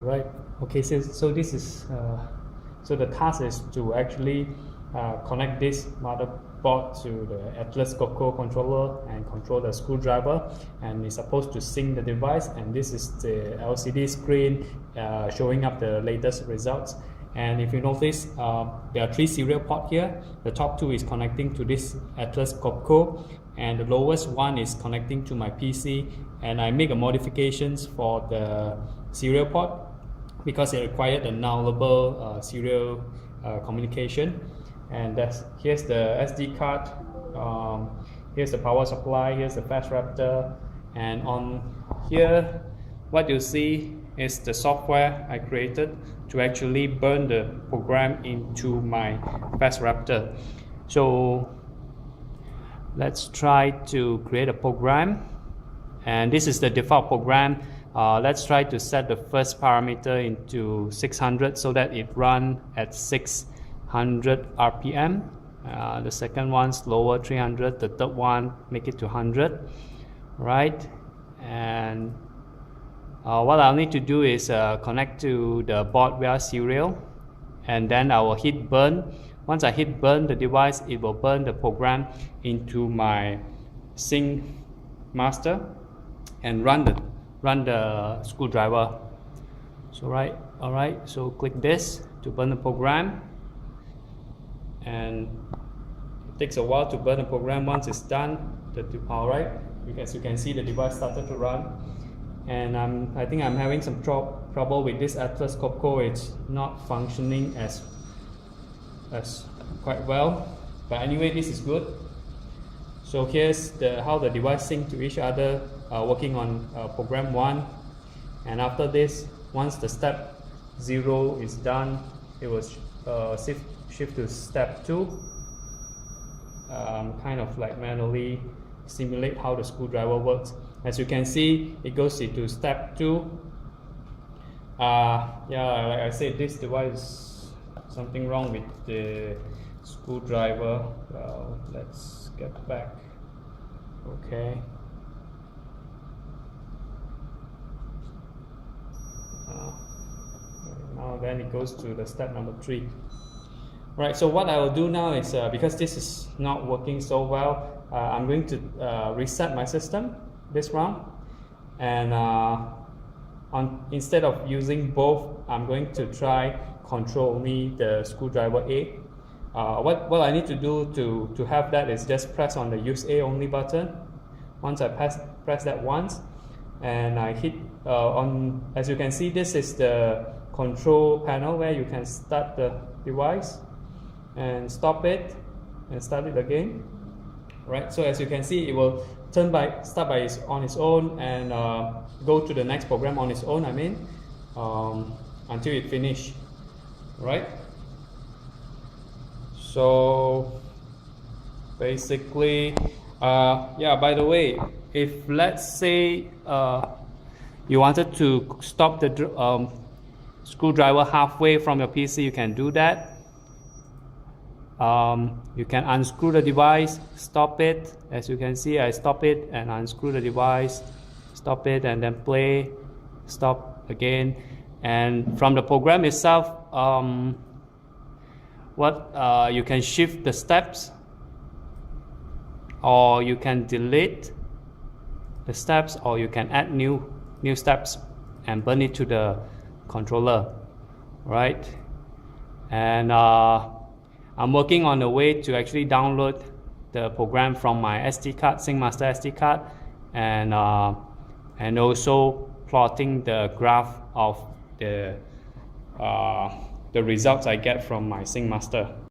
Right. Okay. So this is so the task is to actually connect this motherboard to the Atlas Copco controller and control the screwdriver, and it's supposed to sync the device. And this is the LCD screen showing up the latest results. And if you notice, there are 3 serial ports here. The top 2 is connecting to this Atlas Copco, and the lowest one is connecting to my PC. And I make a modifications for the serial port because it required a nullable serial communication. And here's the SD card, here's the power supply, here's the fast raptor, and on here what you see is the software I created to actually burn the program into my fast raptor. So let's try to create a program, and this is the default program. Let's try to set the first parameter into 600 so that it runs at 600 RPM. The second one's lower, 300. The third one, make it to 100. Right? And what I'll need to do is connect to the board via serial, and then I will hit burn. Once I hit burn the device, it will burn the program into my SyncMaster and run the screwdriver. So alright, so click this to burn the program, and it takes a while to burn the program. Once it's done, alright, as you can see, the device started to run. And I think I'm having some trouble with this Atlas Copco. It's not functioning as quite well, but anyway, this is good. So here's how the device sync to each other, working on program 1. And after this, once the step 0 is done, it will shift to step 2. Kind of like manually simulate how the screwdriver works. As you can see, it goes into step 2. Yeah, like I said, this device, something wrong with the screwdriver. Well, let's get back. Okay. Now then it goes to the step number 3. Right, so what I will do now is, because this is not working so well, I'm going to reset my system this round, and instead of using both, I'm going to try control only the screwdriver A. What I need to do to have that is just press on the use A only button. Once I press that once, and I hit as you can see, this is the control panel where you can start the device and stop it and start it again. Right, so as you can see, it will start on its own and go to the next program on its own, until it finish. Right, so basically, yeah, by the way, if let's say you wanted to stop the screwdriver halfway from your PC, you can do that. You can unscrew the device, stop it. As you can see, I stop it and unscrew the device, stop it, and then play, stop again. And from the program itself, you can shift the steps, or you can delete the steps, or you can add new steps and burn it to the controller. Right? And I'm working on a way to actually download the program from my SD card, SyncMaster SD card, and also plotting the graph of the results I get from my SyncMaster.